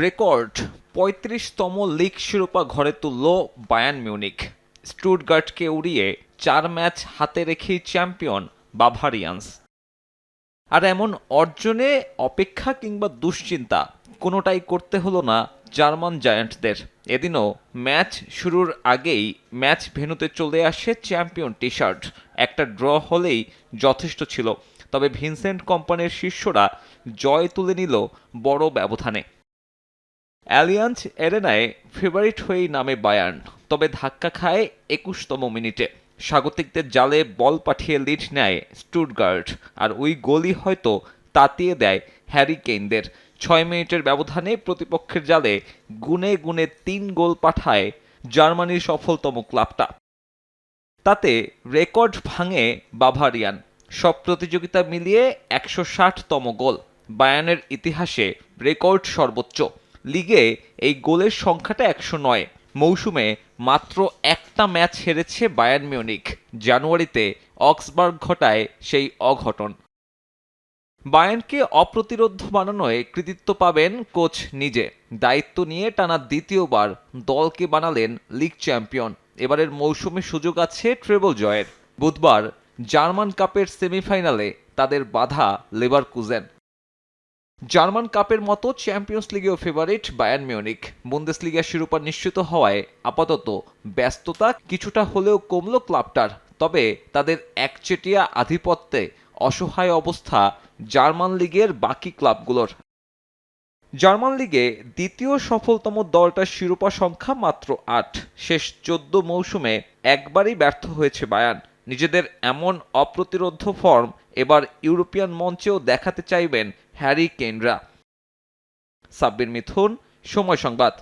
Record ৩৫তম league শিরোপা ঘরে তুলল বায়ার্ন মিউনিখ। স্টুটগার্টকে উড়িয়ে ৪ ম্যাচ হাতে রেখেই চ্যাম্পিয়ন বাভারিয়ানস। আর এমন অর্জনে অপেক্ষা কিংবা দুশ্চিন্তা কোনোটাই করতে হলো না জার্মান জায়ান্টদের। এদিনও ম্যাচ শুরুর আগেই ম্যাচ ভেন্যুতে চলে আসে চ্যাম্পিয়ন টি শার্ট। একটা ড্র হলেই যথেষ্ট ছিল, তবে ভিনসেন্ট কোম্পানির শিষ্যরা জয় তুলে নিল বড় ব্যবধানে। অ্যালিয়াঞ্জ এরেনায় ফেভারিট হয়েই নামে বায়ার্ন, তবে ধাক্কা খায় ২১তম মিনিটে। স্বাগতিকদের জালে বল পাঠিয়ে লিড নেয় স্টুটগার্ট, আর ওই গোলই হয়তো তাতিয়ে দেয় হ্যারি কেইনদের। ৬ মিনিটের ব্যবধানে প্রতিপক্ষের জালে গুনে গুনে ৩ গোল পাঠায় জার্মানির সফলতম ক্লাবটা। তাতে রেকর্ড ভাঙে বাভারিয়ান। সব প্রতিযোগিতা মিলিয়ে ১৬০তম গোল, বায়ার্নের ইতিহাসে রেকর্ড সর্বোচ্চ। লিগে এই গোলের সংখ্যাটা ১০৯। মৌসুমে মাত্র একটা ম্যাচ হেরেছে বায়ার্ন মিউনিখ। জানুয়ারিতে অক্সবার্গ ঘটায় সেই অঘটন। বায়ার্নকে অপ্রতিরোধ্য বানানোয় কৃতিত্ব পাবেন কোচ নিজে। দায়িত্ব নিয়ে টানা দ্বিতীয়বার দলকে বানালেন লিগ চ্যাম্পিয়ন। এবারের মৌসুমে সুযোগ আছে ট্রেবল জয়ের। বুধবার জার্মান কাপের সেমিফাইনালে তাদের বাধা লেভারকুজেন। জার্মান কাপের মতো চ্যাম্পিয়ন্স লিগেও ফেভারিট বায়ার্ন মিউনিখ। বুন্দেসলিগা শিরোপা নিশ্চিত হওয়ায় আপাতত ব্যস্ততা কিছুটা হলেও কমল ক্লাবটার। তবে তাদের একচেটিয়া আধিপত্যে অসহায় অবস্থা জার্মান লিগের বাকি ক্লাবগুলোর। জার্মান লিগে দ্বিতীয় সফলতম দলটার শিরোপা সংখ্যা মাত্র ৮। শেষ ১৪ মৌসুমে একবারই ব্যর্থ হয়েছে বায়ার্ন। নিজেদের এমন অপ্রতিরোধ্য ফর্ম এবার ইউরোপিয়ান মঞ্চেও দেখাতে চাইবেন হ্যারি কেইনরা। সাব্বির মিথুন, সময় সংবাদ।